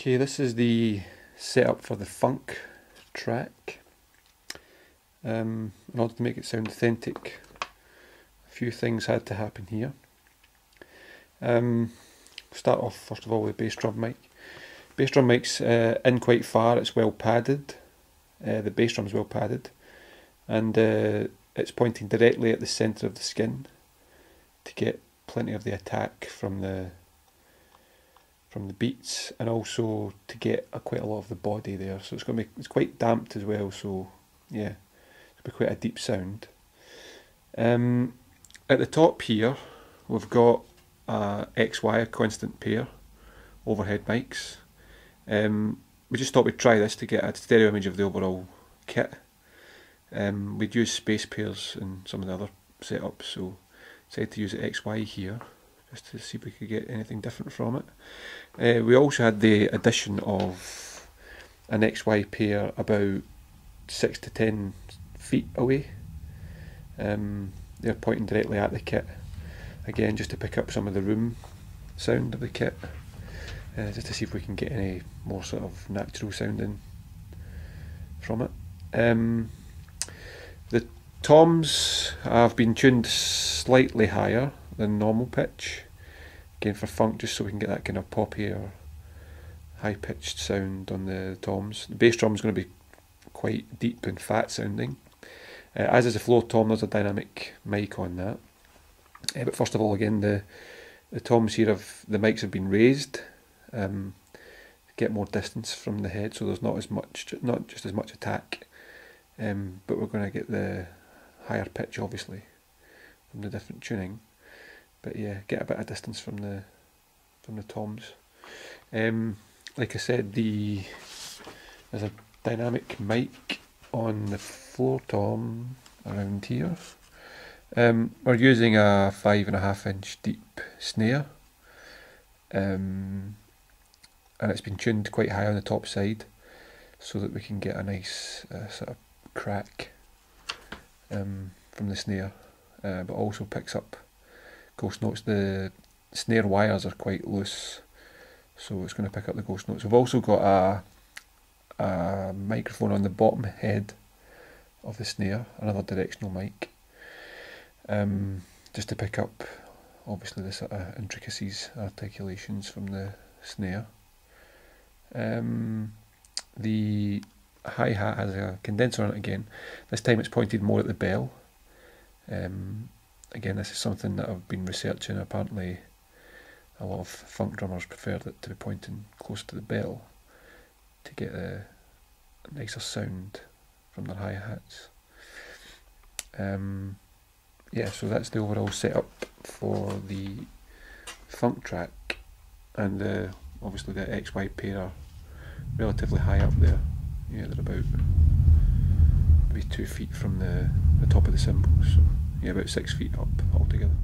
Okay, this is the setup for the funk track. In order to make it sound authentic, a few things had to happen here. Start off first of all with the bass drum mic. Bass drum mic's in quite far, it's well padded. The bass drum's well padded, and it's pointing directly at the centre of the skin to get plenty of the attack from the beats, and also to get quite a lot of the body there. So it's quite damped as well. So yeah, it'll be quite a deep sound. At the top here, we've got XY, a constant pair overhead mics. We just thought we'd try this to get a stereo image of the overall kit. We'd use space pairs in some of the other setups, so decided to use the XY here just to see if we could get anything different from it. We also had the addition of an XY pair about 6 to 10 feet away. They're pointing directly at the kit, again just to pick up some of the room sound of the kit, just to see if we can get any more sort of natural sounding from it. The toms have been tuned slightly higher than normal pitch, again for funk, just so we can get that kind of poppy or high pitched sound on the toms. The bass drum is going to be quite deep and fat sounding, as is the floor tom. There's a dynamic mic on that, but first of all, again, the toms here the mics have been raised to get more distance from the head, so there's not just as much attack, but we're going to get the higher pitch obviously from the different tuning. But yeah, get a bit of distance from the toms. Like I said, there's a dynamic mic on the floor tom around here. We're using a 5.5-inch deep snare, and it's been tuned quite high on the top side so that we can get a nice sort of crack from the snare, but also picks up ghost notes. The snare wires are quite loose, so it's going to pick up the ghost notes. We've also got a microphone on the bottom head of the snare, another directional mic, just to pick up obviously the sort of intricacies, articulations from the snare. The hi-hat has a condenser on it again. This time it's pointed more at the bell. Again, this is something that I've been researching. Apparently a lot of funk drummers prefer it to be pointing close to the bell to get a nicer sound from their hi-hats. Yeah, so that's the overall setup for the funk track, and obviously the XY pair are relatively high up there. Yeah, they're about maybe 2 feet from the top of the cymbals, so yeah, about 6 feet up altogether.